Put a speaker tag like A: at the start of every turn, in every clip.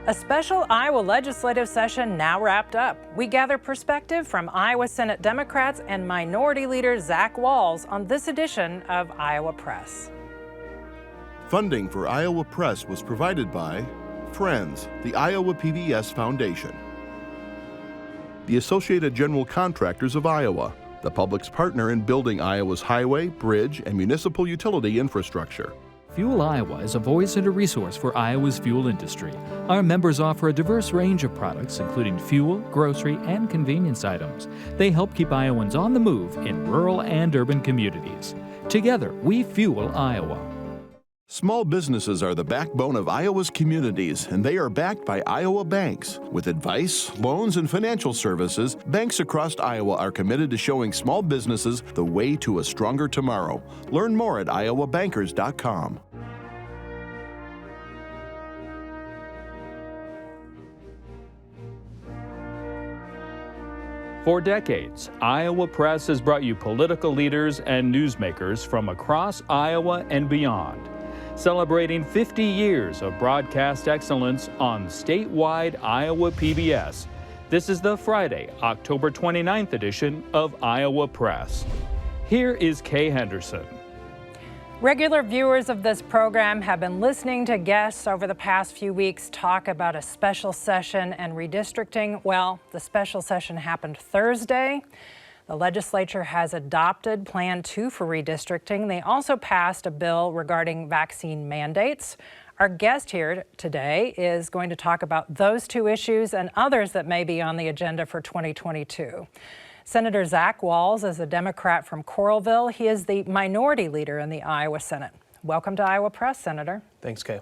A: A special Iowa legislative session now wrapped up. We gather perspective from Iowa Senate Democrats and Minority Leader Wahls on this edition of Iowa Press.
B: Funding for Iowa Press was provided by Friends, the Iowa PBS Foundation, the Associated General Contractors of Iowa, the public's partner in building Iowa's highway, bridge, and municipal utility infrastructure.
C: FUELIowa is a voice and a resource for Iowa's fuel industry. Our members offer a diverse range of products, including fuel, grocery, and convenience items. They help keep Iowans on the move in rural and urban communities. Together, we fuel Iowa.
B: Small businesses are the backbone of Iowa's communities, and they are backed by Iowa banks. With advice, loans, and financial services, banks across Iowa are committed to showing small businesses the way to a stronger tomorrow. Learn more at iowabankers.com.
D: For decades, Iowa Press has brought you political leaders and newsmakers from across Iowa and beyond, celebrating 50 years of broadcast excellence on statewide Iowa PBS. This is the Friday, October 29th edition of Iowa Press. Here is Kay Henderson.
A: Regular viewers of this program have been listening to guests over the past few weeks talk about a special session and redistricting. Well, the special session happened Thursday. The legislature has adopted Plan 2 for redistricting. They also passed a bill regarding vaccine mandates. Our guest here today is going to talk about those two issues and others that may be on the agenda for 2022. Senator Wahls is a Democrat from Coralville. He is the minority leader in the Iowa Senate. Welcome to Iowa Press, Senator.
E: Thanks, Kay.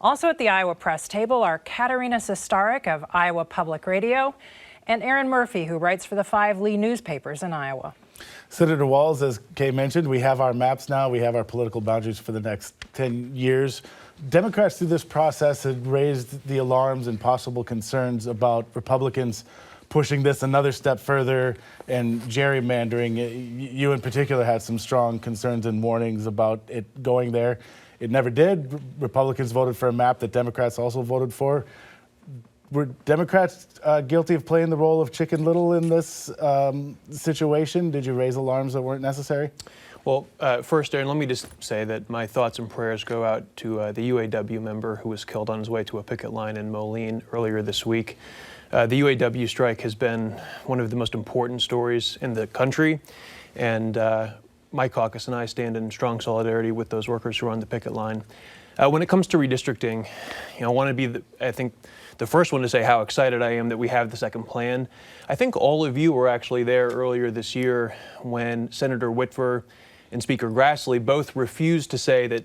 A: Also at the Iowa Press table are Katarina Sostaric of Iowa Public Radio and Erin Murphy, who writes for the 5 Lee newspapers in Iowa.
F: Senator Wahls, as Kay mentioned, we have our maps now. We have our political boundaries for the next 10 years. Democrats through this process had raised the alarms and possible concerns about Republicans pushing this another step further and gerrymandering. You in particular had some strong concerns and warnings about it going there. It never did. Republicans voted for a map that Democrats also voted for. Were Democrats guilty of playing the role of Chicken Little in this situation? Did you raise alarms that weren't necessary?
E: Well, first, Erin, let me just say that my thoughts and prayers go out to the UAW member who was killed on his way to a picket line in Moines earlier this week. The UAW strike has been one of the most important stories in the country, and my caucus and I stand in strong solidarity with those workers who are on the picket line. When it comes to redistricting, I want to be, I think, the first one to say how excited I am that we have the second plan. I think all of you were actually there earlier this year when Senator Whitver and Speaker Grassley both refused to say that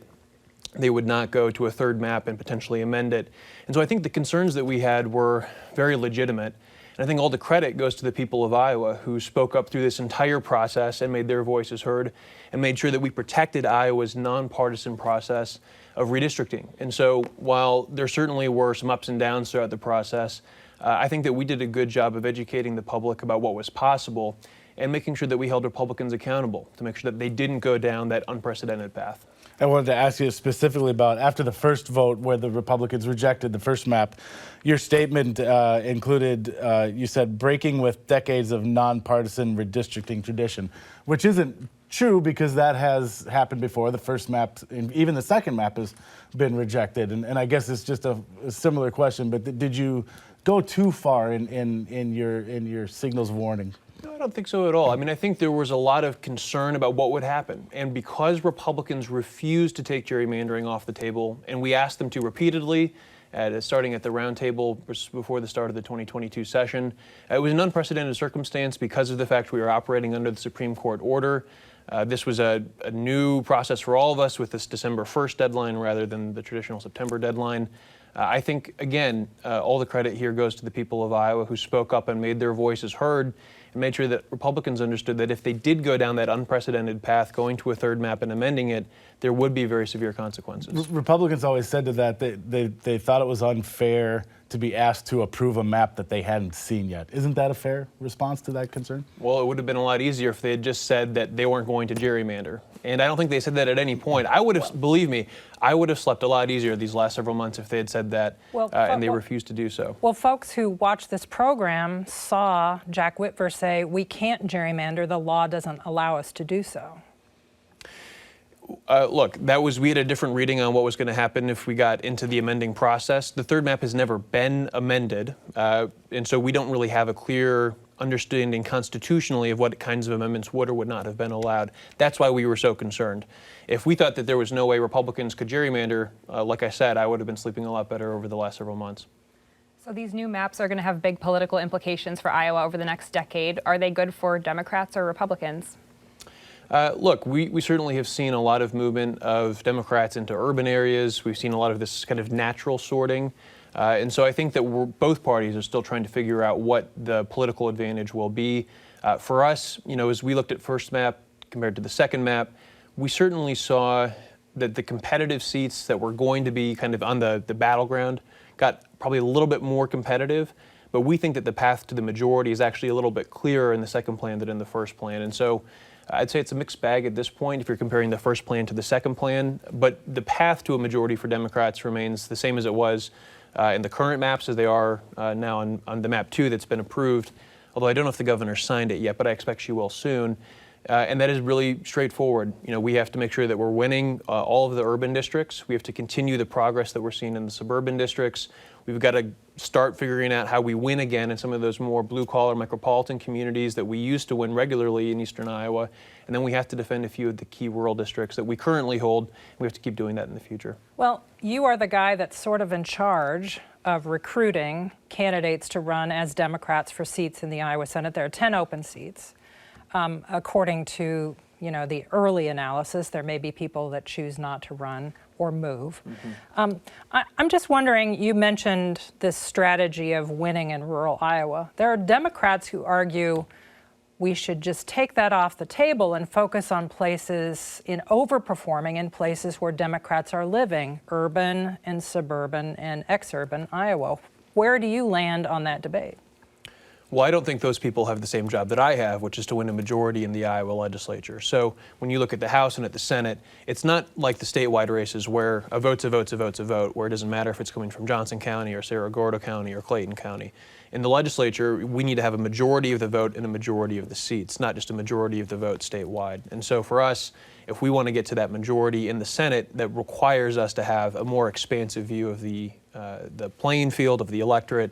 E: they would not go to a third map and potentially amend it. And so I think the concerns that we had were very legitimate. And I think all the credit goes to the people of Iowa who spoke up through this entire process and made their voices heard and made sure that we protected Iowa's nonpartisan process of redistricting. And so while there certainly were some ups and downs throughout the process, I think that we did a good job of educating the public about what was possible and making sure that we held Republicans accountable to make sure that they didn't go down that unprecedented path.
F: I wanted to ask you specifically about after the first vote where the Republicans rejected the first map, your statement included, you said, breaking with decades of nonpartisan redistricting tradition, which isn't true because that has happened before. The first map, and even the second map, has been rejected. And I guess it's just a similar question, but did you go too far in your signals of warning?
E: No, I don't think so at all. I mean, I think there was a lot of concern about what would happen. And because Republicans refused to take gerrymandering off the table, and we asked them to repeatedly, starting at the roundtable before the start of the 2022 session, it was an unprecedented circumstance because of the fact we were operating under the Supreme Court order. This was a new process for all of us with this December 1st deadline rather than the traditional September deadline. I think, again, all the credit here goes to the people of Iowa who spoke up and made their voices heard and made sure that Republicans understood that if they did go down that unprecedented path, going to a third map and amending it, there would be very severe consequences.
F: Republicans always said to that they thought it was unfair to be asked to approve a map that they hadn't seen yet. Isn't that a fair response to that concern?
E: Well, it would have been a lot easier if they had just said that they weren't going to gerrymander. And I don't think they said that at any point. I would have, believe me, I would have slept a lot easier these last several months if they had said that, and they refused to do so.
A: Well, folks who watched this program saw Jack Whitver say, we can't gerrymander, the law doesn't allow us to do so.
E: Look, we had a different reading on what was going to happen if we got into the amending process. The third map has never been amended, and so we don't really have a clear understanding constitutionally of what kinds of amendments would or would not have been allowed. That's why we were so concerned. If we thought that there was no way Republicans could gerrymander, like I said, I would have been sleeping a lot better over the last several months.
G: So these new maps are going to have big political implications for Iowa over the next decade. Are they good for Democrats or Republicans?
E: Look, we certainly have seen a lot of movement of Democrats into urban areas. We've seen a lot of this kind of natural sorting. And so I think that both parties are still trying to figure out what the political advantage will be. For us, as we looked at first map compared to the second map, we certainly saw that the competitive seats that were going to be kind of on the battleground got probably a little bit more competitive. But we think that the path to the majority is actually a little bit clearer in the second plan than in the first plan. And so I'd say it's a mixed bag at this point if you're comparing the first plan to the second plan, but the path to a majority for Democrats remains the same as it was in the current maps as they are now on the map 2 that's been approved, although I don't know if the governor signed it yet, but I expect she will soon. And that is really straightforward. We have to make sure that we're winning all of the urban districts. We have to continue the progress that we're seeing in the suburban districts. We've got to start figuring out how we win again in some of those more blue-collar micropolitan communities that we used to win regularly in eastern Iowa. And then we have to defend a few of the key rural districts that we currently hold. We have to keep doing that in the future.
A: Well, you are the guy that's sort of in charge of recruiting candidates to run as Democrats for seats in the Iowa Senate. There are 10 open seats. According to the early analysis, there may be people that choose not to run or move. Mm-hmm. I'm just wondering, you mentioned this strategy of winning in rural Iowa. There are Democrats who argue we should just take that off the table and focus on places overperforming in places where Democrats are living, urban and suburban and exurban Iowa. Where do you land on that debate?
E: Well, I don't think those people have the same job that I have, which is to win a majority in the Iowa legislature. So when you look at the House and at the Senate, it's not like the statewide races where a vote's a vote's a vote's a vote, where it doesn't matter if it's coming from Johnson County or Cerro Gordo County or Clayton County. In the legislature, we need to have a majority of the vote and a majority of the seats, not just a majority of the vote statewide. And so for us, if we want to get to that majority in the Senate, that requires us to have a more expansive view of the playing field of the electorate.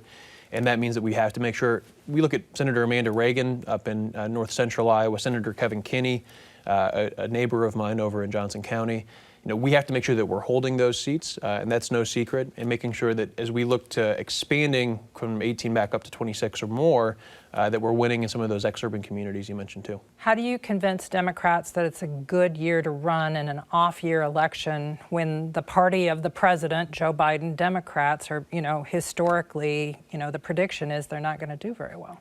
E: And that means that we have to make sure we look at Senator Amanda Reagan up in north central Iowa, Senator Kevin Kinney, a neighbor of mine over in Johnson County. We have to make sure that we're holding those seats, and that's no secret, and making sure that as we look to expanding from 18 back up to 26 or more, that we're winning in some of those exurban communities you mentioned too. How
A: do you convince Democrats that it's a good year to run in an off-year election when the party of the president, Joe Biden, Democrats are, historically, the prediction is they're not going to do very well?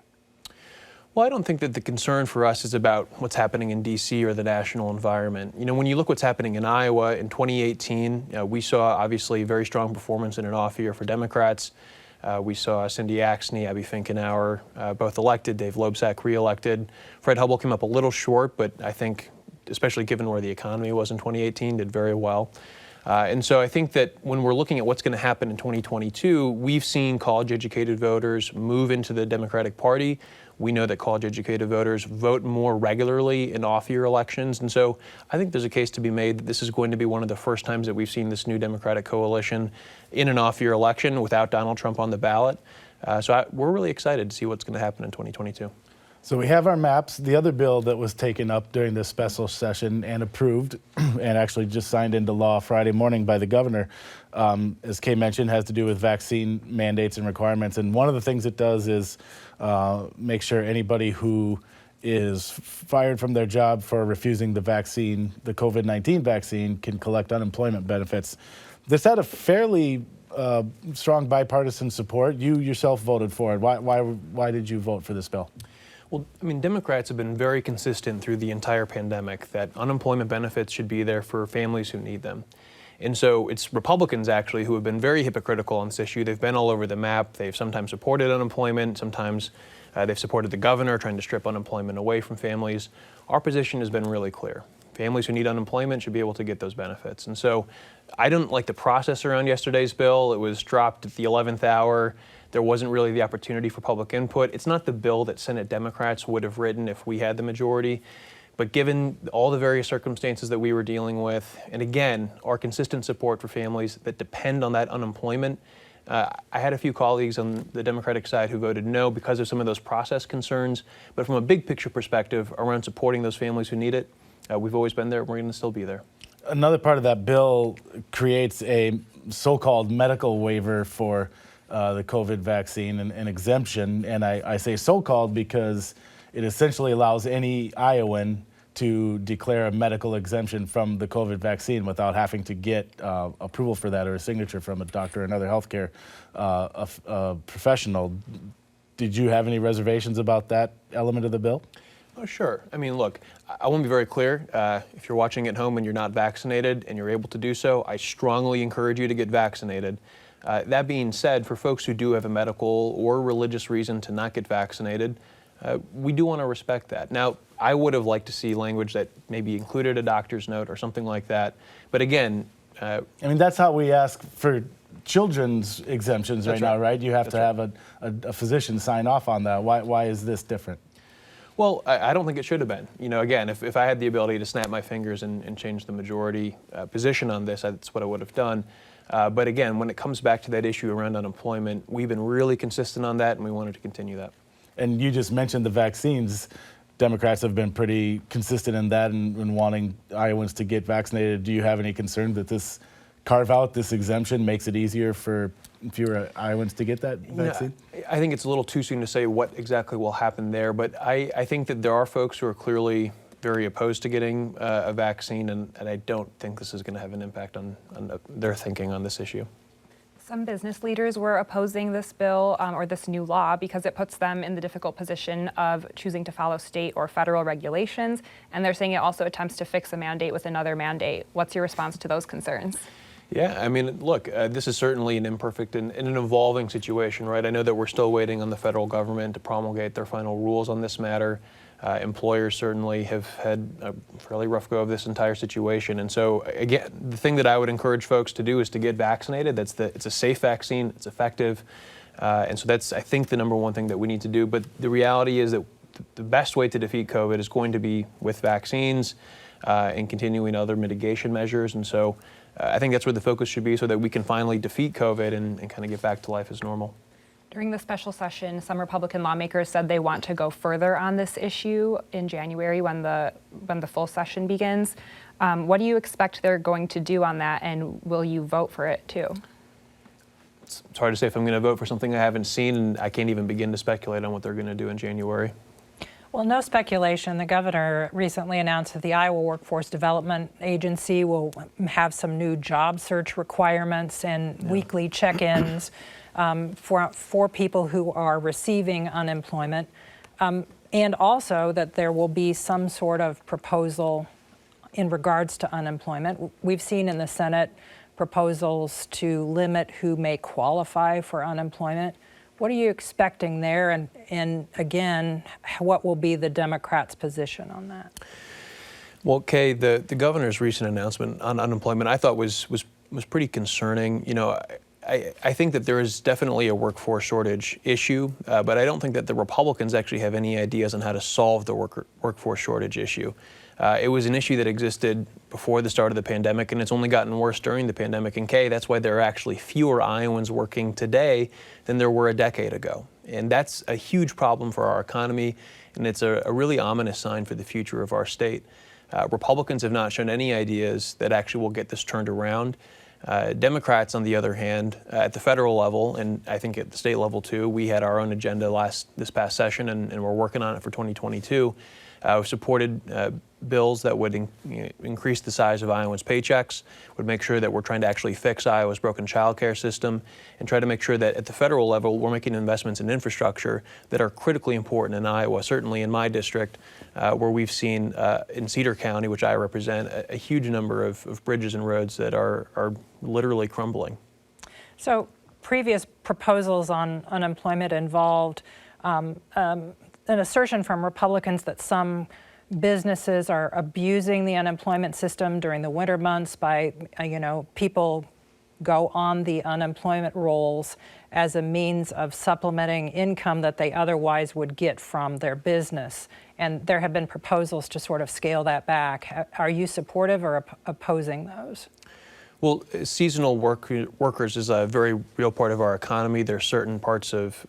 E: Well, I don't think that the concern for us is about what's happening in D.C. or the national environment. When you look what's happening in Iowa in 2018, we saw obviously very strong performance in an off year for Democrats. We saw Cindy Axne, Abby Finkenauer, both elected, Dave Loebsack reelected. Fred Hubbell came up a little short, but I think, especially given where the economy was in 2018, did very well. And so I think that when we're looking at what's going to happen in 2022, we've seen college-educated voters move into the Democratic Party. We know that college-educated voters vote more regularly in off-year elections. And so I think there's a case to be made that this is going to be one of the first times that we've seen this new Democratic coalition in an off-year election without Donald Trump on the ballot. We're really excited to see what's going to happen in 2022.
F: So we have our maps. The other bill that was taken up during this special session and approved and actually just signed into law Friday morning by the governor, as Kay mentioned, has to do with vaccine mandates and requirements. And one of the things it does is make sure anybody who is fired from their job for refusing the vaccine, the COVID-19 vaccine, can collect unemployment benefits. This had a fairly strong bipartisan support. You yourself voted for it. Why did you vote for this bill?
E: Well, Democrats have been very consistent through the entire pandemic that unemployment benefits should be there for families who need them. And so it's Republicans actually who have been very hypocritical on this issue. They've been all over the map. They've sometimes supported unemployment, sometimes they've supported the governor trying to strip unemployment away from families. Our position has been really clear. Families who need unemployment should be able to get those benefits. And so I didn't like the process around yesterday's bill. It was dropped at the 11th hour. There wasn't really the opportunity for public input. It's not the bill that Senate Democrats would have written if we had the majority. But given all the various circumstances that we were dealing with, and again, our consistent support for families that depend on that unemployment, I had a few colleagues on the Democratic side who voted no because of some of those process concerns. But from a big picture perspective around supporting those families who need it, we've always been there. We're going to still be there.
F: Another part of that bill creates a so-called medical waiver for the COVID vaccine, an exemption. And I say so-called because it essentially allows any Iowan to declare a medical exemption from the COVID vaccine without having to get approval for that or a signature from a doctor or another healthcare professional. Did you have any reservations about that element of the bill?
E: Oh, sure. I mean, look, I want to be very clear. If you're watching at home and you're not vaccinated and you're able to do so, I strongly encourage you to get vaccinated. That being said, for folks who do have a medical or religious reason to not get vaccinated, we do want to respect that. Now, I would have liked to see language that maybe included a doctor's note or something like that. But again,
F: I mean, that's how we ask for children's exemptions right now, right? You have to have a physician sign off on that. Why is this different?
E: Well, I don't think it should have been. You know, again, if I had the ability to snap my fingers and change the majority position on this, that's what I would have done. But again, when it comes back to that issue around unemployment, we've been really consistent on that, and we wanted to continue that.
F: And you just mentioned the vaccines. Democrats have been pretty consistent in that and wanting Iowans to get vaccinated. Do you have any concern that this carve out, this exemption, makes it easier for fewer Iowans to get that vaccine?
E: I think it's a little too soon to say what exactly will happen there, but I think that there are folks who are clearly very opposed to getting a vaccine, and I don't think this is going to have an impact on their thinking on this issue.
G: Some business leaders were opposing this bill or this new law because it puts them in the difficult position of choosing to follow state or federal regulations, and they're saying it also attempts to fix a mandate with another mandate. What's your response to those concerns?
E: Yeah, I mean, look, this is certainly an imperfect and an evolving situation, right? I know that we're still waiting on the federal government to promulgate their final rules on this matter. Employers certainly have had a fairly rough go of this entire situation. And so, again, the thing that I would encourage folks to do is to get vaccinated. It's a safe vaccine, it's effective. And so that's, I think, the number one thing that we need to do. But the reality is that the best way to defeat COVID is going to be with vaccines and continuing other mitigation measures. And so I think that's where the focus should be so that we can finally defeat COVID and kind of get back to life as normal.
G: During the special session, some Republican lawmakers said they want to go further on this issue in January when the full session begins. What do you expect they're going to do on that, and will you vote for it too?
E: It's hard to say if I'm going to vote for something I haven't seen, and I can't even begin to speculate on what they're going to do in January.
A: Well, no speculation. The governor recently announced that the Iowa Workforce Development Agency will have some new job search requirements and weekly check-ins for people who are receiving unemployment, and also that there will be some sort of proposal in regards to unemployment. We've seen in the Senate proposals to limit who may qualify for unemployment. What are you expecting there? And again, what will be the Democrats' position on that?
E: Well, Kay, the governor's recent announcement on unemployment I thought was pretty concerning. You know, I think that there is definitely a workforce shortage issue, but I don't think that the Republicans actually have any ideas on how to solve the workforce shortage issue. It was an issue that existed before the start of the pandemic, and it's only gotten worse during the pandemic. And Kay, that's why there are actually fewer Iowans working today than there were a decade ago. And that's a huge problem for our economy, and it's a really ominous sign for the future of our state. Republicans have not shown any ideas that actually will get this turned around. Democrats, on the other hand, at the federal level, and I think at the state level too, we had our own agenda this past session, and we're working on it for 2022. We've supported bills that would increase the size of Iowans' paychecks, would make sure that we're trying to actually fix Iowa's broken child care system, and try to make sure that at the federal level we're making investments in infrastructure that are critically important in Iowa, certainly in my district, where we've seen in Cedar County, which I represent, a huge number of bridges and roads that are literally crumbling.
A: So previous proposals on unemployment involved an assertion from Republicans that some businesses are abusing the unemployment system during the winter months by, people go on the unemployment rolls as a means of supplementing income that they otherwise would get from their business. And there have been proposals to sort of scale that back. Are you supportive or opposing those?
E: Well, seasonal workers is a very real part of our economy. There are certain parts of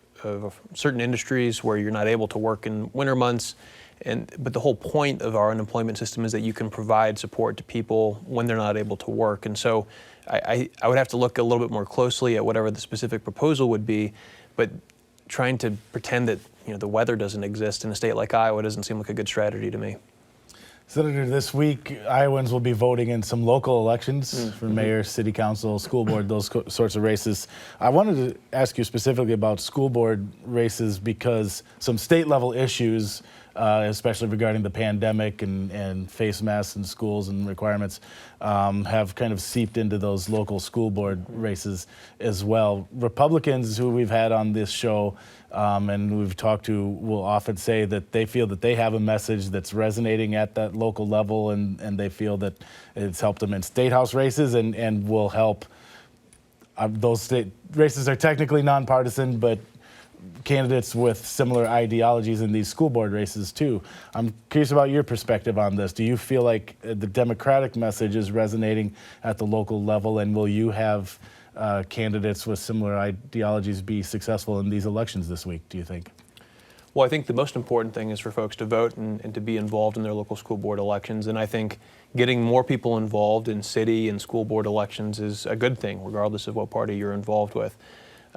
E: certain industries where you're not able to work in winter months. But the whole point of our unemployment system is that you can provide support to people when they're not able to work. And so I would have to look a little bit more closely at whatever the specific proposal would be, but trying to pretend that the weather doesn't exist in a state like Iowa doesn't seem like a good strategy to me.
F: Senator, this week, Iowans will be voting in some local elections for mayor, city council, school board, those sorts of races. I wanted to ask you specifically about school board races because some state level issues, especially regarding the pandemic and face masks in schools and requirements, have kind of seeped into those local school board races as well. Republicans who we've had on this show and we've talked to will often say that they feel that they have a message that's resonating at that local level, and they feel that it's helped them in state house races and will help. Those state races are technically nonpartisan, but candidates with similar ideologies in these school board races too. I'm curious about your perspective on this. Do you feel like the Democratic message is resonating at the local level, and will you have candidates with similar ideologies be successful in these elections this week, do you think?
E: Well, I think the most important thing is for folks to vote and to be involved in their local school board elections. And I think getting more people involved in city and school board elections is a good thing, regardless of what party you're involved with.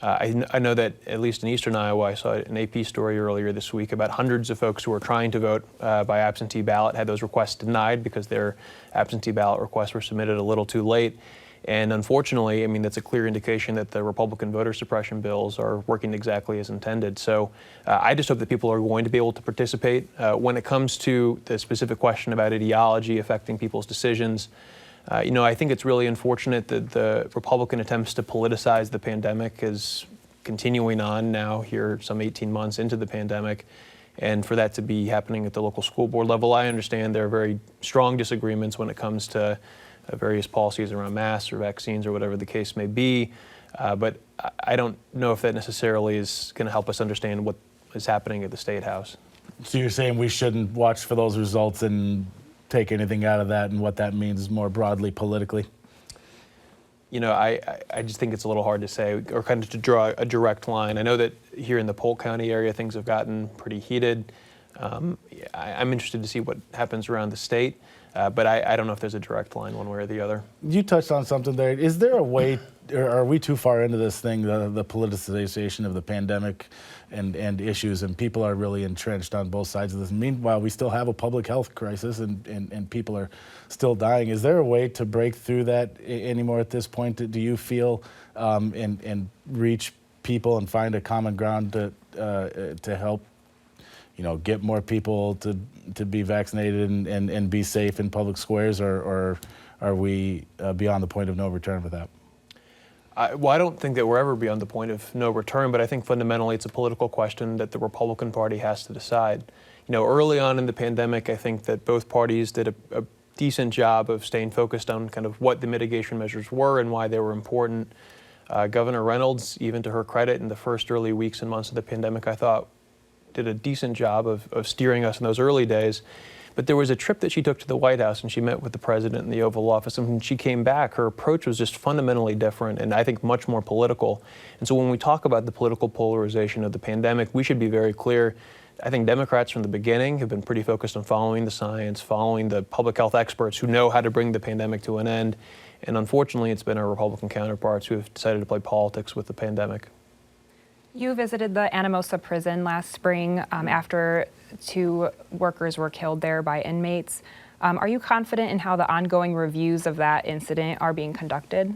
E: I know that at least in eastern Iowa, I saw an AP story earlier this week about hundreds of folks who were trying to vote by absentee ballot, had those requests denied because their absentee ballot requests were submitted a little too late. And unfortunately, that's a clear indication that the Republican voter suppression bills are working exactly as intended. So I just hope that people are going to be able to participate. When it comes to the specific question about ideology affecting people's decisions, I think it's really unfortunate that the Republican attempts to politicize the pandemic is continuing on now here some 18 months into the pandemic. And for that to be happening at the local school board level, I understand there are very strong disagreements when it comes to various policies around masks or vaccines or whatever the case may be. But I don't know if that necessarily is going to help us understand what is happening at the State House.
F: So you're saying we shouldn't watch for those results and take anything out of that and what that means more broadly politically?
E: I just think it's a little hard to say or kind of to draw a direct line. I know that here in the Polk County area, things have gotten pretty heated. I'm interested to see what happens around the state, but I don't know if there's a direct line one way or the other.
F: You touched on something there. Is there a way, or are we too far into this thing, the politicization of the pandemic and issues, and people are really entrenched on both sides of this? Meanwhile, we still have a public health crisis and people are still dying. Is there a way to break through that anymore at this point? Do you feel and reach people and find a common ground to help get more people to be vaccinated and be safe in public squares, or are we beyond the point of no return with that?
E: I don't think that we're ever beyond the point of no return, but I think fundamentally it's a political question that the Republican Party has to decide. Early on in the pandemic, I think that both parties did a decent job of staying focused on kind of what the mitigation measures were and why they were important. Governor Reynolds, even to her credit, in the first early weeks and months of the pandemic, I thought did a decent job of steering us in those early days. But there was a trip that she took to the White House and she met with the president in the Oval Office. And when she came back, her approach was just fundamentally different and I think much more political. And so when we talk about the political polarization of the pandemic, we should be very clear. I think Democrats from the beginning have been pretty focused on following the science, following the public health experts who know how to bring the pandemic to an end. And unfortunately, it's been our Republican counterparts who have decided to play politics with the pandemic.
G: You visited the Anamosa prison last spring after 2 workers were killed there by inmates. Are you confident in how the ongoing reviews of that incident are being conducted?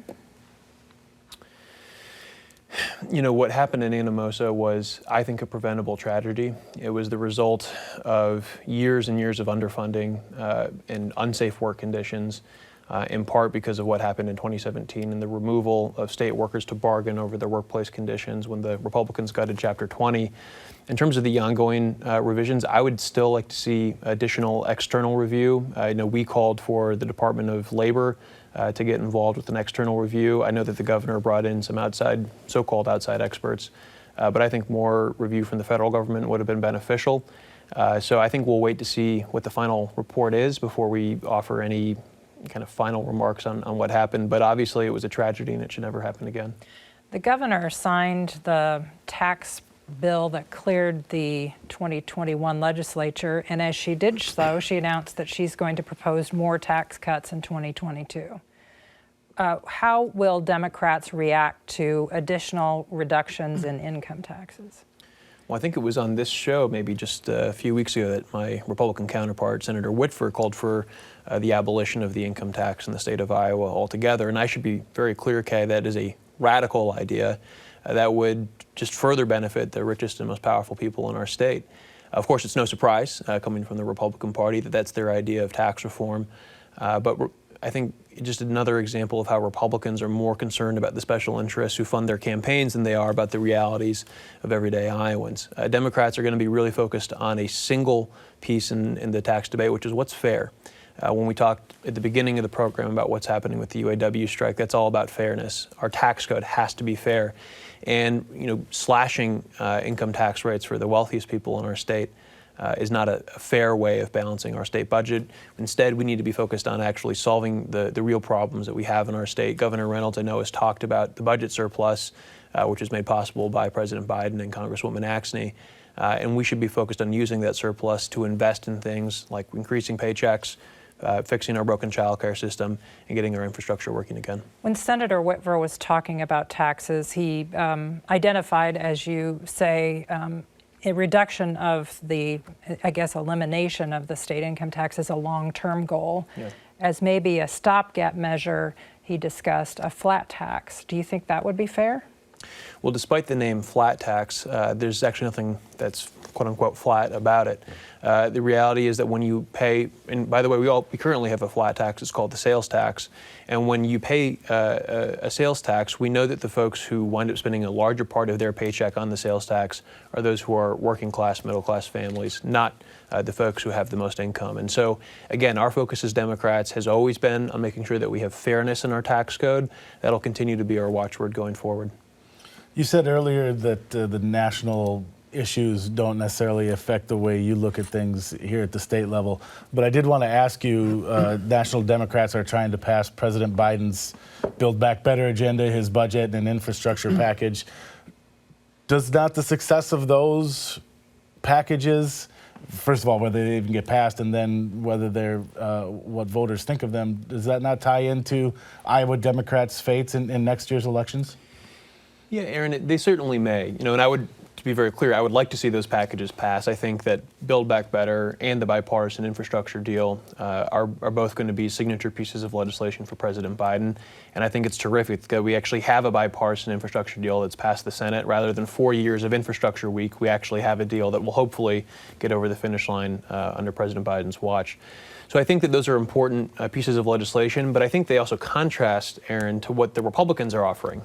E: You know, what happened in Anamosa was, I think, a preventable tragedy. It was the result of years and years of underfunding and unsafe work conditions, in part because of what happened in 2017 and the removal of state workers to bargain over their workplace conditions when the Republicans gutted Chapter 20. In terms of the ongoing revisions, I would still like to see additional external review. I know we called for the Department of Labor to get involved with an external review. I know that the governor brought in some outside, so-called outside experts, but I think more review from the federal government would have been beneficial. So I think we'll wait to see what the final report is before we offer any kind of final remarks on what happened. But obviously it was a tragedy and it should never happen again.
A: The governor signed the tax bill that cleared the 2021 legislature, and as she did so, she announced that she's going to propose more tax cuts in 2022. How will Democrats react to additional reductions in income taxes?
E: Well, I think it was on this show maybe just a few weeks ago that my Republican counterpart, Senator Whitford, called for the abolition of the income tax in the state of Iowa altogether. And I should be very clear, Kay, that is a radical idea that would just further benefit the richest and most powerful people in our state. Of course, it's no surprise coming from the Republican Party that that's their idea of tax reform. But I think just another example of how Republicans are more concerned about the special interests who fund their campaigns than they are about the realities of everyday Iowans. Democrats are going to be really focused on a single piece in the tax debate, which is what's fair. When we talked at the beginning of the program about what's happening with the UAW strike, that's all about fairness. Our tax code has to be fair. And slashing income tax rates for the wealthiest people in our state is not a fair way of balancing our state budget. Instead, we need to be focused on actually solving the real problems that we have in our state. Governor Reynolds, I know, has talked about the budget surplus, which was made possible by President Biden and Congresswoman Axne. And we should be focused on using that surplus to invest in things like increasing paychecks, fixing our broken child care system, and getting our infrastructure working again. When
A: Senator Whitver was talking about taxes, he identified, as you say, a reduction of the, elimination of the state income tax as a long-term goal. Yeah. As maybe a stopgap measure, he discussed a flat tax. Do you think that would be fair?
E: Well, despite the name flat tax, there's actually nothing that's quote-unquote flat about it. The reality is that when you pay, and by the way, we currently have a flat tax, it's called the sales tax, and when you pay a sales tax, we know that the folks who wind up spending a larger part of their paycheck on the sales tax are those who are working class, middle class families, not the folks who have the most income. And so, again, our focus as Democrats has always been on making sure that we have fairness in our tax code. That'll continue to be our watchword going forward.
F: You said earlier that the national issues don't necessarily affect the way you look at things here at the state level. But I did want to ask you, national Democrats are trying to pass President Biden's Build Back Better agenda, his budget and infrastructure package. Does not the success of those packages, first of all, whether they even get passed, and then whether they're what voters think of them, does that not tie into Iowa Democrats' fates in next year's elections?
E: Yeah, Erin, they certainly may. And I would, to be very clear, I would like to see those packages pass. I think that Build Back Better and the bipartisan infrastructure deal are both going to be signature pieces of legislation for President Biden. And I think it's terrific that we actually have a bipartisan infrastructure deal that's passed the Senate. Rather than 4 years of infrastructure week, we actually have a deal that will hopefully get over the finish line under President Biden's watch. So I think that those are important pieces of legislation, but I think they also contrast, Erin, to what the Republicans are offering,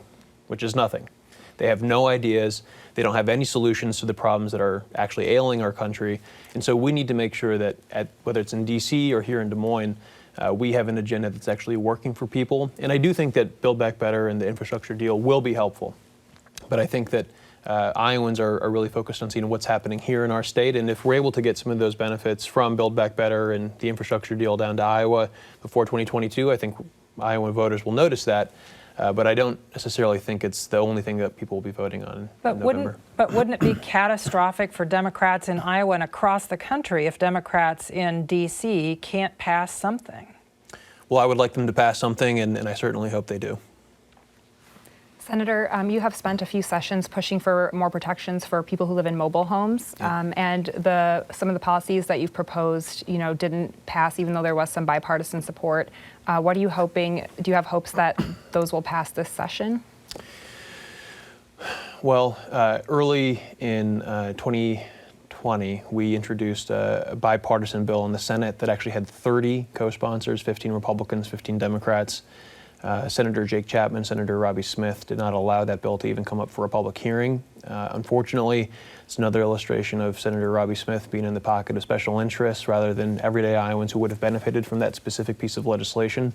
E: which is nothing. They have no ideas. They don't have any solutions to the problems that are actually ailing our country. And so we need to make sure that whether it's in D.C. or here in Des Moines, we have an agenda that's actually working for people. And I do think that Build Back Better and the infrastructure deal will be helpful. But I think that Iowans are really focused on seeing what's happening here in our state. And if we're able to get some of those benefits from Build Back Better and the infrastructure deal down to Iowa before 2022, I think Iowa voters will notice that. But I don't necessarily think it's the only thing that people will be voting on in November.
A: But wouldn't it be catastrophic for Democrats in Iowa and across the country if Democrats in D.C. can't pass something?
E: Well, I would like them to pass something, and I certainly hope they do.
G: Senator, you have spent a few sessions pushing for more protections for people who live in mobile homes, and some of the policies that you've proposed, didn't pass, even though there was some bipartisan support. What are you hoping? Do you have hopes that those will pass this session?
E: Well, early in 2020, we introduced a bipartisan bill in the Senate that actually had 30 co-sponsors, 15 Republicans, 15 Democrats. Senator Jake Chapman, Senator Robbie Smith did not allow that bill to even come up for a public hearing. Unfortunately, it's another illustration of Senator Robbie Smith being in the pocket of special interests rather than everyday Iowans who would have benefited from that specific piece of legislation.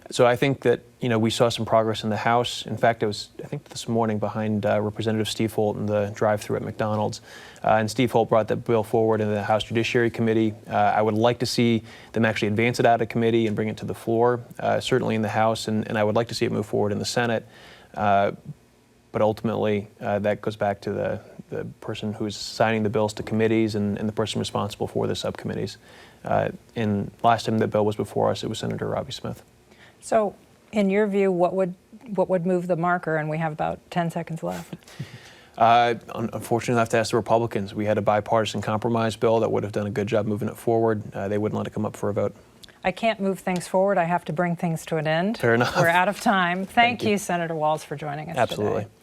E: So I think that, we saw some progress in the House. In fact, I think this morning behind Representative Steve Holt in the drive-thru at McDonald's. And Steve Holt brought that bill forward in the House Judiciary Committee. I would like to see them actually advance it out of committee and bring it to the floor, certainly in the House, and I would like to see it move forward in the Senate. But ultimately, that goes back to the person who's signing the bills to committees and the person responsible for the subcommittees. And last time the bill was before us, it was Senator Robbie Smith.
A: So, in your view, what would move the marker? And we have about 10 seconds left.
E: Unfortunately, I have to ask the Republicans. We had a bipartisan compromise bill that would have done a good job moving it forward. They wouldn't let it come up for a vote.
A: I can't move things forward. I have to bring things to an end.
E: Fair enough.
A: We're out of time. Thank you, Senator Wahls, for joining us
E: Absolutely.
A: today.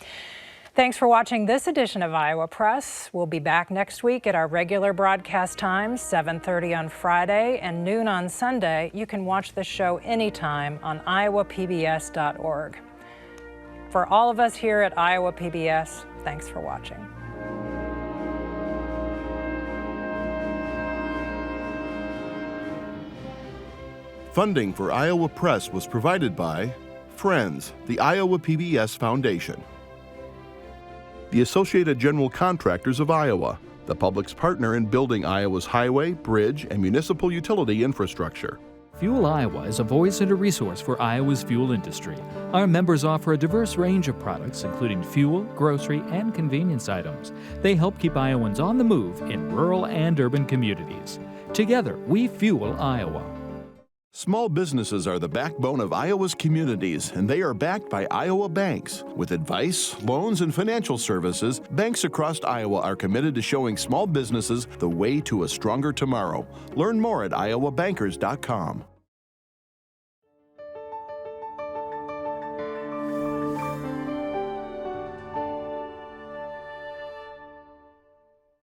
A: Thanks for watching this edition of Iowa Press. We'll be back next week at our regular broadcast times, 7:30 on Friday and noon on Sunday. You can watch this show anytime on iowapbs.org. For all of us here at Iowa PBS, thanks for watching.
B: Funding for Iowa Press was provided by Friends, the Iowa PBS Foundation, the Associated General Contractors of Iowa, the public's partner in building Iowa's highway, bridge, and municipal utility infrastructure.
C: FUELIowa is a voice and a resource for Iowa's fuel industry. Our members offer a diverse range of products, including fuel, grocery, and convenience items. They help keep Iowans on the move in rural and urban communities. Together, we fuel Iowa.
B: Small businesses are the backbone of Iowa's communities, and they are backed by Iowa banks. With advice, loans, and financial services, banks across Iowa are committed to showing small businesses the way to a stronger tomorrow. Learn more at iowabankers.com.